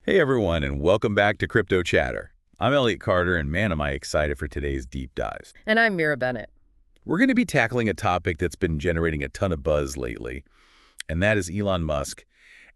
Hey everyone, and welcome back to Crypto Chatter. I'm Elliot Carter, and man, am I excited for today's deep dive. And I'm Mira Bennett. We're going to be tackling a topic that's been generating a ton of buzz lately, and that is Elon Musk.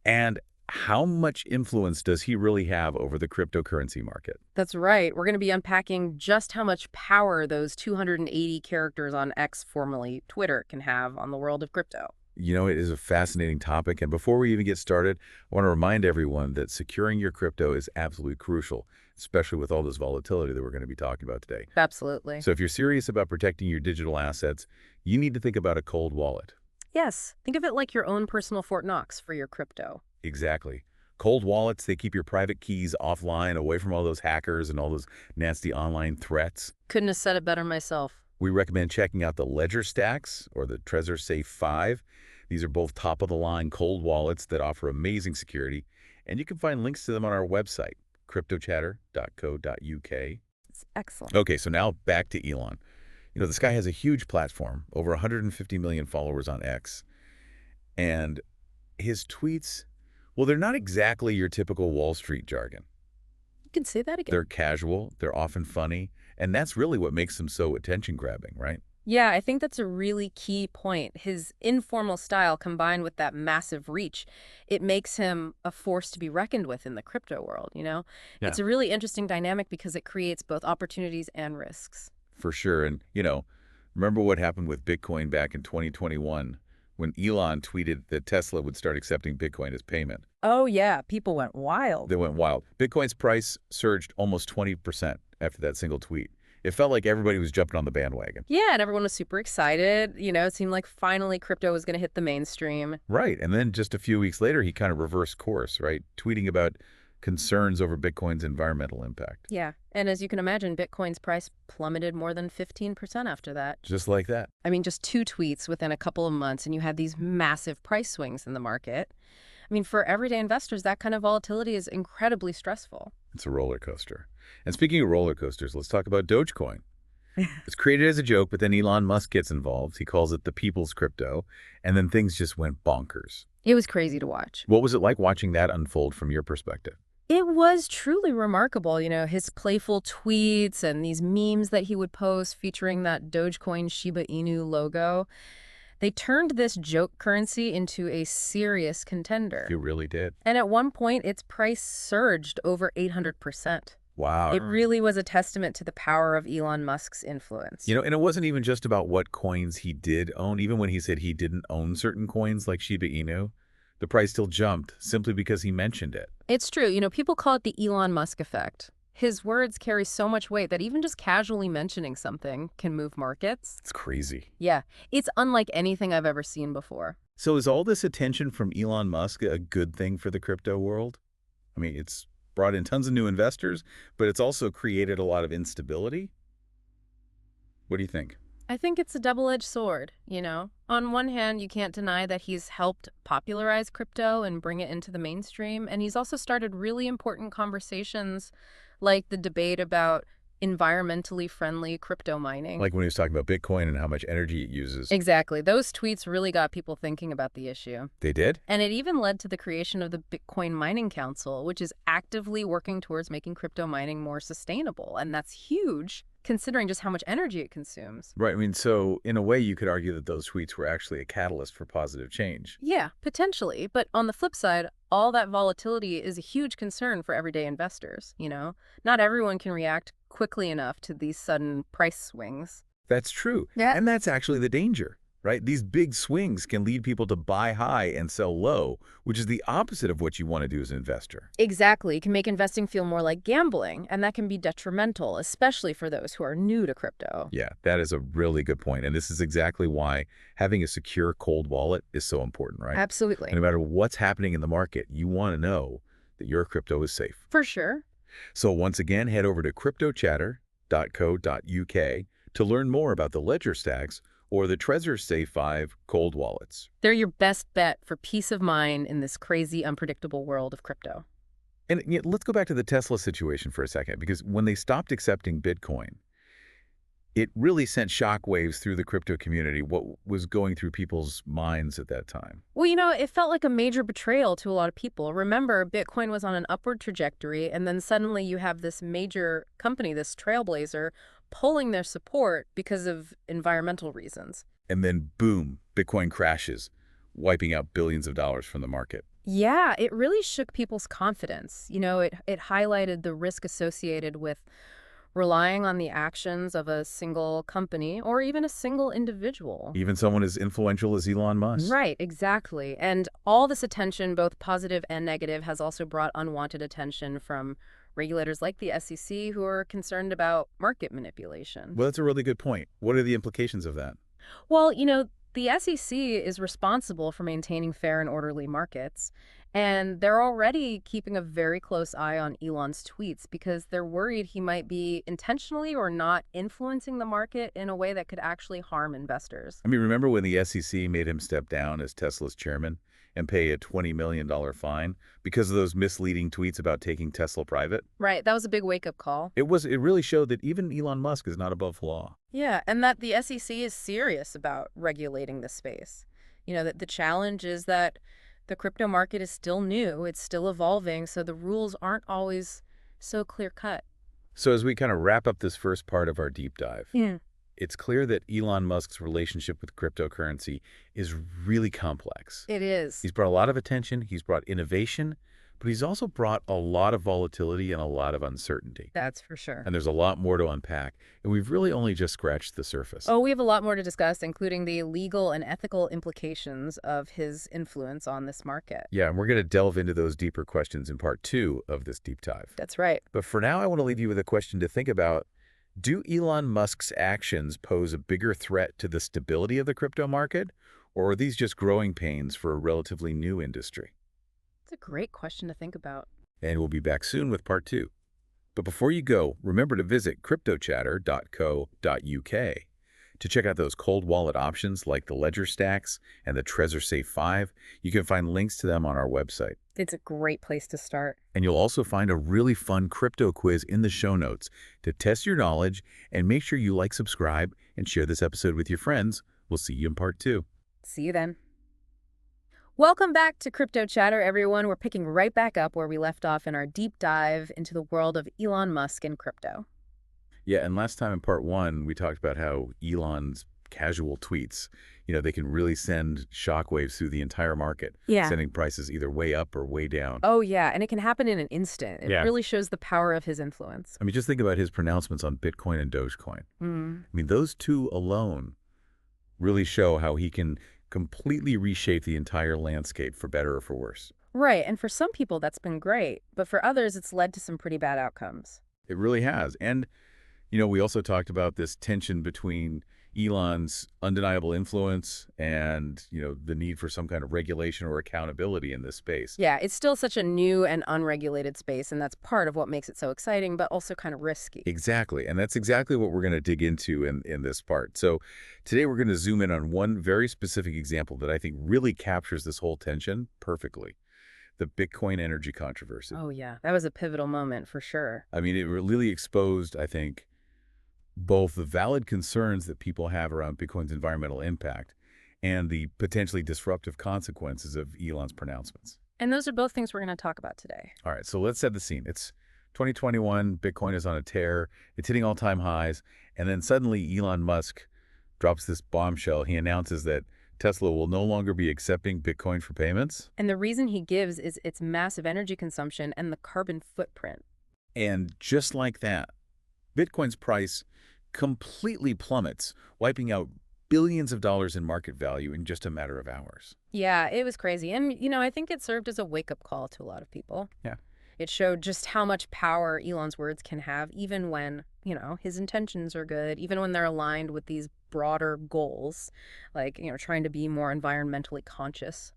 And how much influence does he really have over the cryptocurrency market? That's right. We're going to be unpacking just how much power those 280 characters on X, formerly Twitter, can have on the world of crypto. It is a fascinating topic, and before we even get started, I want to remind everyone that securing your crypto is absolutely crucial, especially with all this volatility that we're going to be talking about today. Absolutely. So if you're serious about protecting your digital assets, you need to think about a cold wallet. Yes, think of it like your own personal Fort Knox for your crypto. Exactly. Cold wallets, they keep your private keys offline, away from all those hackers and all those nasty online threats. Couldn't have said it better myself. We recommend checking out the Ledger Stacks or the Trezor Safe 5. These are both top-of-the-line cold wallets that offer amazing security, and you can find links to them on our website, cryptochatter.co.uk. It's excellent. Okay, so now back to Elon. This guy has a huge platform, over 150 million followers on X, and his tweets, well, they're not exactly your typical Wall Street jargon. You can say that again. They're casual, they're often funny, and that's really what makes them so attention-grabbing, right? Yeah, I think that's a really key point. His informal style combined with that massive reach, it makes him a force to be reckoned with in the crypto world. Yeah. It's a really interesting dynamic because it creates both opportunities and risks. For sure. And, remember what happened with Bitcoin back in 2021 when Elon tweeted that Tesla would start accepting Bitcoin as payment? Oh, yeah, people went wild. They went wild. Bitcoin's price surged almost 20% after that single tweet. It felt like everybody was jumping on the bandwagon. Yeah, and everyone was super excited. It seemed like finally crypto was going to hit the mainstream. Right. And then just a few weeks later, he kind of reversed course, right? Tweeting about concerns over Bitcoin's environmental impact. Yeah, and as you can imagine, Bitcoin's price plummeted more than 15% after that. Just like that. I mean, just 2 tweets within a couple of months, and you had these massive price swings in the market. I mean, for everyday investors, that kind of volatility is incredibly stressful. It's a roller coaster. And speaking of roller coasters, let's talk about Dogecoin. It's created as a joke, but then Elon Musk gets involved. He calls it the people's crypto, and then things just went bonkers. It was crazy to watch. What was it like watching that unfold from your perspective? It was truly remarkable, his playful tweets and these memes that he would post featuring that Dogecoin Shiba Inu logo. They turned this joke currency into a serious contender. You really did. And at one point, its price surged over 800%. Wow. It really was a testament to the power of Elon Musk's influence. And it wasn't even just about what coins he did own. Even when he said he didn't own certain coins like Shiba Inu, the price still jumped simply because he mentioned it. It's true. People call it the Elon Musk effect. His words carry so much weight that even just casually mentioning something can move markets. It's crazy. Yeah, it's unlike anything I've ever seen before. So is all this attention from Elon Musk a good thing for the crypto world? I mean, it's brought in tons of new investors, but it's also created a lot of instability. What do you think? I think it's a double-edged sword. On one hand, you can't deny that he's helped popularize crypto and bring it into the mainstream, and he's also started really important conversations like the debate about environmentally friendly crypto mining. Like when he was talking about Bitcoin and how much energy it uses. Exactly. Those tweets really got people thinking about the issue. They did? And it even led to the creation of the Bitcoin Mining Council, which is actively working towards making crypto mining more sustainable. And that's huge, considering just how much energy it consumes. Right. I mean, so in a way, you could argue that those tweets were actually a catalyst for positive change. Yeah, potentially. But on the flip side, all that volatility is a huge concern for everyday investors. Not everyone can react quickly enough to these sudden price swings. That's true. Yeah. And that's actually the danger, right? These big swings can lead people to buy high and sell low, which is the opposite of what you want to do as an investor. Exactly. It can make investing feel more like gambling, and that can be detrimental, especially for those who are new to crypto. Yeah, that is a really good point. And this is exactly why having a secure cold wallet is so important, right? Absolutely. And no matter what's happening in the market, you want to know that your crypto is safe. For sure. So once again, head over to cryptochatter.co.uk to learn more about the Ledger Stacks or the Trezor Safe 5 cold wallets. They're your best bet for peace of mind in this crazy, unpredictable world of crypto. And let's go back to the Tesla situation for a second, because when they stopped accepting Bitcoin, It really sent shockwaves through the crypto community. What was going through people's minds at that time? Well, it felt like a major betrayal to a lot of people. Remember, Bitcoin was on an upward trajectory, and then suddenly you have this major company, this trailblazer, pulling their support because of environmental reasons. And then, boom, Bitcoin crashes, wiping out billions of dollars from the market. Yeah, it really shook people's confidence. It highlighted the risk associated with relying on the actions of a single company or even a single individual. Even someone as influential as Elon Musk. Right, exactly. And all this attention, both positive and negative, has also brought unwanted attention from regulators like the SEC who are concerned about market manipulation. Well, that's a really good point. What are the implications of that? Well, the SEC is responsible for maintaining fair and orderly markets, and they're already keeping a very close eye on Elon's tweets because they're worried he might be intentionally or not influencing the market in a way that could actually harm investors. I mean, remember when the SEC made him step down as Tesla's chairman and pay a $20 million fine because of those misleading tweets about taking Tesla private? Right, that was a big wake-up call. It really showed that even Elon Musk is not above law. Yeah, and that the SEC is serious about regulating this space. That the challenge is that the crypto market is still new, it's still evolving, so the rules aren't always so clear-cut. So as we kind of wrap up this first part of our deep dive, Yeah. it's clear that Elon Musk's relationship with cryptocurrency is really complex. It is. He's brought a lot of attention, he's brought innovation, but he's also brought a lot of volatility and a lot of uncertainty. That's for sure. And there's a lot more to unpack, and we've really only just scratched the surface. Oh, we have a lot more to discuss, including the legal and ethical implications of his influence on this market. Yeah, and we're going to delve into those deeper questions in part 2 of this deep dive. That's right. But for now, I want to leave you with a question to think about. Do Elon Musk's actions pose a bigger threat to the stability of the crypto market, or are these just growing pains for a relatively new industry? It's a great question to think about. And we'll be back soon with part 2. But before you go, remember to visit cryptochatter.co.uk to check out those cold wallet options like the Ledger Stacks and the Trezor Safe 5. You can find links to them on our website. It's a great place to start. And you'll also find a really fun crypto quiz in the show notes to test your knowledge, and make sure you like, subscribe, and share this episode with your friends. We'll see you in part 2. See you then. Welcome back to Crypto Chatter, everyone. We're picking right back up where we left off in our deep dive into the world of Elon Musk and crypto. Yeah, and last time in part 1, we talked about how Elon's casual tweets, they can really send shockwaves through the entire market, Yeah. sending prices either way up or way down. Oh, yeah, and it can happen in an instant. It Yeah. really shows the power of his influence. I mean, just think about his pronouncements on Bitcoin and Dogecoin. Mm. I mean, those two alone really show how he can completely reshape the entire landscape for better or for worse. Right, and for some people that's been great, but for others it's led to some pretty bad outcomes. It really has. And, we also talked about this tension between Elon's undeniable influence and, the need for some kind of regulation or accountability in this space. Yeah, it's still such a new and unregulated space, and that's part of what makes it so exciting, but also kind of risky. Exactly. And that's exactly what we're going to dig into in this part. So today we're going to zoom in on one very specific example that I think really captures this whole tension perfectly: the Bitcoin energy controversy. Oh, yeah, that was a pivotal moment for sure. I mean, it really exposed, I think, both the valid concerns that people have around Bitcoin's environmental impact and the potentially disruptive consequences of Elon's pronouncements. And those are both things we're going to talk about today. All right, so let's set the scene. It's 2021, Bitcoin is on a tear, it's hitting all-time highs, and then suddenly Elon Musk drops this bombshell. He announces that Tesla will no longer be accepting Bitcoin for payments. And the reason he gives is its massive energy consumption and the carbon footprint. And just like that, Bitcoin's price completely plummets, wiping out billions of dollars in market value in just a matter of hours. Yeah, it was crazy. And, I think it served as a wake-up call to a lot of people. Yeah. It showed just how much power Elon's words can have, even when, his intentions are good, even when they're aligned with these broader goals, like, trying to be more environmentally conscious.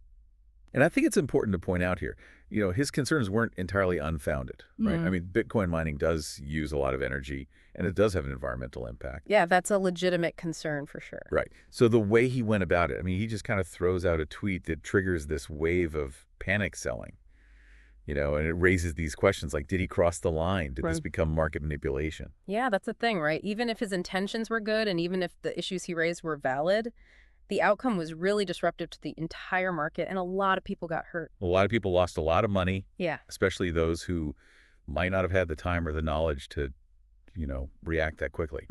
And I think it's important to point out here, his concerns weren't entirely unfounded, right? Mhm. I mean, Bitcoin mining does use a lot of energy, and it does have an environmental impact. Yeah, that's a legitimate concern for sure. Right. So the way he went about it, I mean, he just kind of throws out a tweet that triggers this wave of panic selling. And it raises these questions like, did he cross the line? Did this Right. become market manipulation? Yeah, that's the thing, right? Even if his intentions were good and even if the issues he raised were valid, the outcome was really disruptive to the entire market and a lot of people got hurt. A lot of people lost a lot of money, Yeah. especially those who might not have had the time or the knowledge to, react that quickly.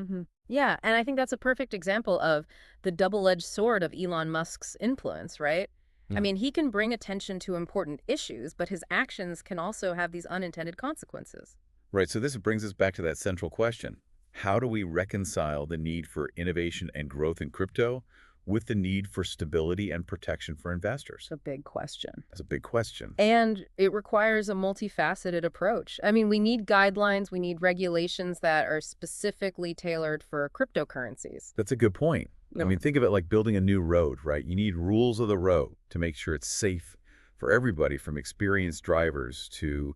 Yeah, and I think that's a perfect example of the double-edged sword of Elon Musk's influence, right? I Yeah. mean, he can bring attention to important issues, but his actions can also have these unintended consequences. Right. So this brings us back to that central question. How do we reconcile the need for innovation and growth in crypto with the need for stability and protection for investors? It's a big question. That's a big question. And it requires a multifaceted approach. I mean, we need guidelines, we need regulations that are specifically tailored for cryptocurrencies. That's a good point. I mean, think of it like building a new road, right? You need rules of the road to make sure it's safe for everybody, from experienced drivers to,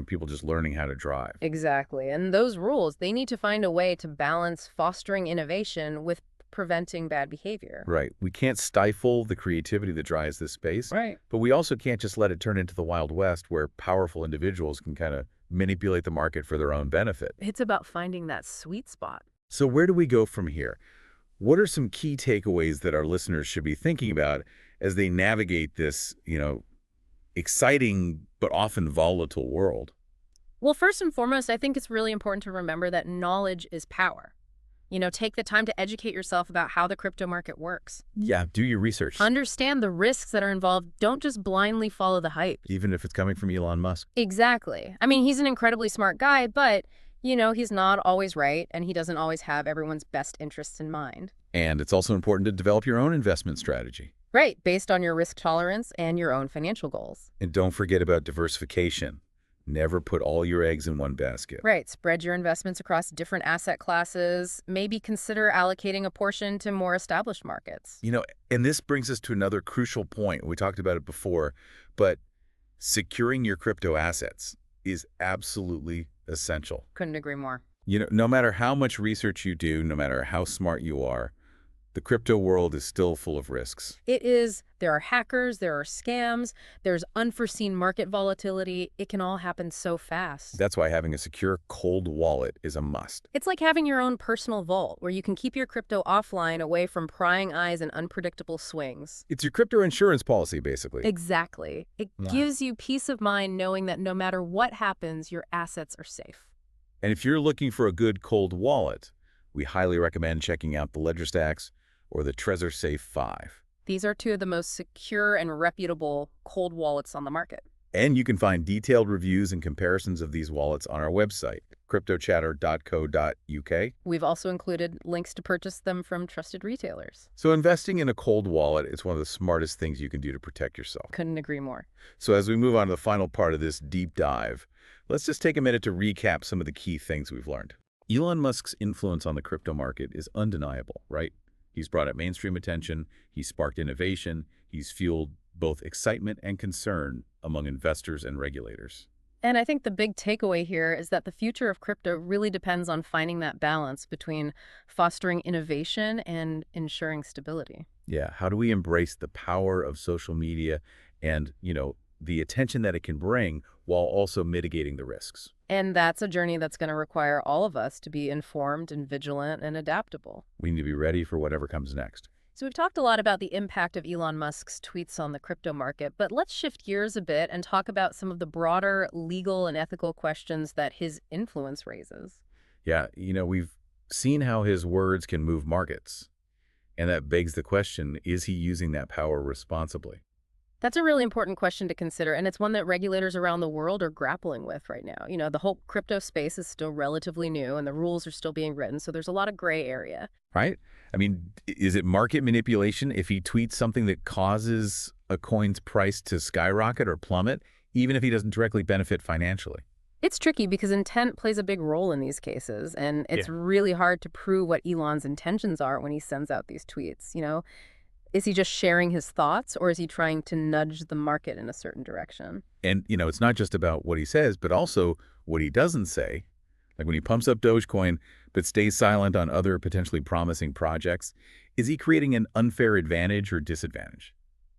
people just learning how to drive. Exactly. And those rules, they need to find a way to balance fostering innovation with preventing bad behavior. Right. We can't stifle the creativity that drives this space, Right. but we also can't just let it turn into the Wild West where powerful individuals can kind of manipulate the market for their own benefit. It's about finding that sweet spot. So where do we go from here? What are some key takeaways that our listeners should be thinking about as they navigate this, exciting but often volatile world? Well, first and foremost, I think it's really important to remember that knowledge is power. Take the time to educate yourself about how the crypto market works. Yeah, do your research, Understand the risks that are involved. Don't just blindly follow the hype. even if it's coming from Elon Musk. Exactly. I mean, he's an incredibly smart guy, but, he's not always right, and he doesn't always have everyone's best interests in mind. And it's also important to develop your own investment strategy. Right, based on your risk tolerance and your own financial goals. And don't forget about diversification. Never put all your eggs in one basket. Right, spread your investments across different asset classes. Maybe consider allocating a portion to more established markets. And this brings us to another crucial point. We talked about it before, but securing your crypto assets is absolutely essential. Couldn't agree more. No matter how much research you do, no matter how smart you are, the crypto world is still full of risks. It is. There are hackers, there are scams, there's unforeseen market volatility. It can all happen so fast. That's why having a secure cold wallet is a must. It's like having your own personal vault where you can keep your crypto offline, away from prying eyes and unpredictable swings. It's your crypto insurance policy, basically. Exactly. It Yeah. gives you peace of mind knowing that no matter what happens, your assets are safe. And if you're looking for a good cold wallet, we highly recommend checking out the LedgerStacks or the Trezor Safe 5. These are two of the most secure and reputable cold wallets on the market. And you can find detailed reviews and comparisons of these wallets on our website, cryptochatter.co.uk. We've also included links to purchase them from trusted retailers. So investing in a cold wallet is one of the smartest things you can do to protect yourself. Couldn't agree more. So as we move on to the final part of this deep dive, let's just take a minute to recap some of the key things we've learned. Elon Musk's influence on the crypto market is undeniable, right? He's brought up mainstream attention, he's sparked innovation, he's fueled both excitement and concern among investors and regulators. And I think the big takeaway here is that the future of crypto really depends on finding that balance between fostering innovation and ensuring stability. Yeah, how do we embrace the power of social media and, the attention that it can bring while also mitigating the risks? And that's a journey that's going to require all of us to be informed and vigilant and adaptable. We need to be ready for whatever comes next. So we've talked a lot about the impact of Elon Musk's tweets on the crypto market, but let's shift gears a bit and talk about some of the broader legal and ethical questions that his influence raises. Yeah, we've seen how his words can move markets. And that begs the question, is he using that power responsibly? That's a really important question to consider, and it's one that regulators around the world are grappling with right now. The whole crypto space is still relatively new, and the rules are still being written, so there's a lot of gray area. Right? I mean, is it market manipulation if he tweets something that causes a coin's price to skyrocket or plummet, even if he doesn't directly benefit financially? It's tricky because intent plays a big role in these cases, and it's really hard to prove what Elon's intentions are when he sends out these tweets. Is he just sharing his thoughts, or is he trying to nudge the market in a certain direction? And, it's not just about what he says, but also what he doesn't say. Like when he pumps up Dogecoin, but stays silent on other potentially promising projects, is he creating an unfair advantage or disadvantage?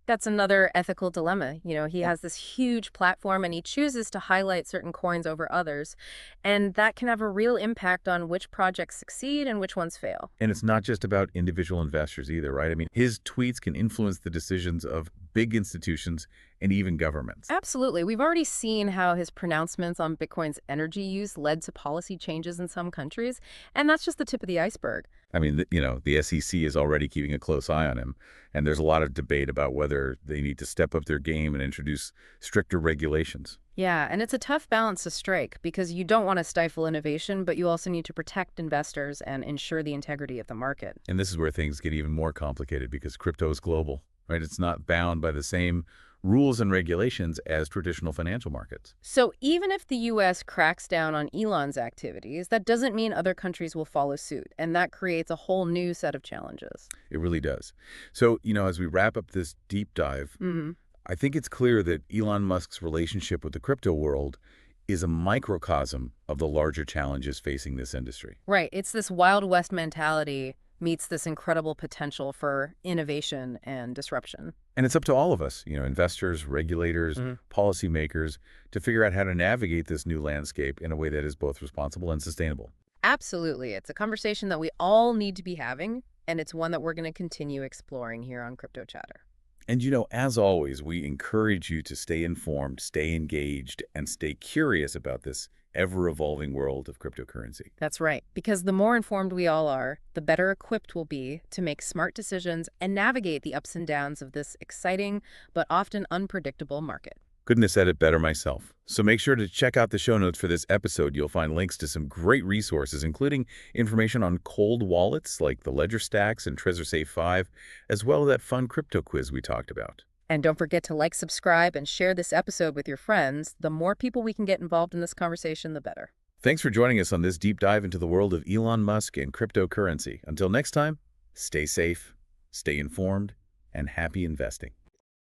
That's another ethical dilemma. He has this huge platform and he chooses to highlight certain coins over others. And that can have a real impact on which projects succeed and which ones fail. And it's not just about individual investors either, right? I mean, his tweets can influence the decisions of big institutions and even governments. Absolutely. We've already seen how his pronouncements on Bitcoin's energy use led to policy changes in some countries. And that's just the tip of the iceberg. I mean, the SEC is already keeping a close eye on him, and there's a lot of debate about whether they need to step up their game and introduce stricter regulations. Yeah, and it's a tough balance to strike because you don't want to stifle innovation, but you also need to protect investors and ensure the integrity of the market. And this is where things get even more complicated because crypto is global, right? It's not bound by the same rules and regulations as traditional financial markets. So even if the U.S. cracks down on Elon's activities, that doesn't mean other countries will follow suit, and that creates a whole new set of challenges. It really does. So, as we wrap up this deep dive, Hmm. I think it's clear that Elon Musk's relationship with the crypto world is a microcosm of the larger challenges facing this industry. Right, it's this Wild West mentality meets this incredible potential for innovation and disruption. And it's up to all of us, investors, regulators, policymakers, to figure out how to navigate this new landscape in a way that is both responsible and sustainable. Absolutely. It's a conversation that we all need to be having, and it's one that we're going to continue exploring here on Crypto Chatter. And as always, we encourage you to stay informed, stay engaged, and stay curious about this ever-evolving world of cryptocurrency. That's right, because the more informed we all are, the better equipped we'll be to make smart decisions and navigate the ups and downs of this exciting but often unpredictable market. Couldn't have said it better myself. So make sure to check out the show notes for this episode. You'll find links to some great resources, including information on cold wallets like the Ledger Stacks and Trezor Safe 5, as well as that fun crypto quiz we talked about. And don't forget to like, subscribe, and share this episode with your friends. The more people we can get involved in this conversation, the better. Thanks for joining us on this deep dive into the world of Elon Musk and cryptocurrency. Until next time, stay safe, stay informed, and happy investing.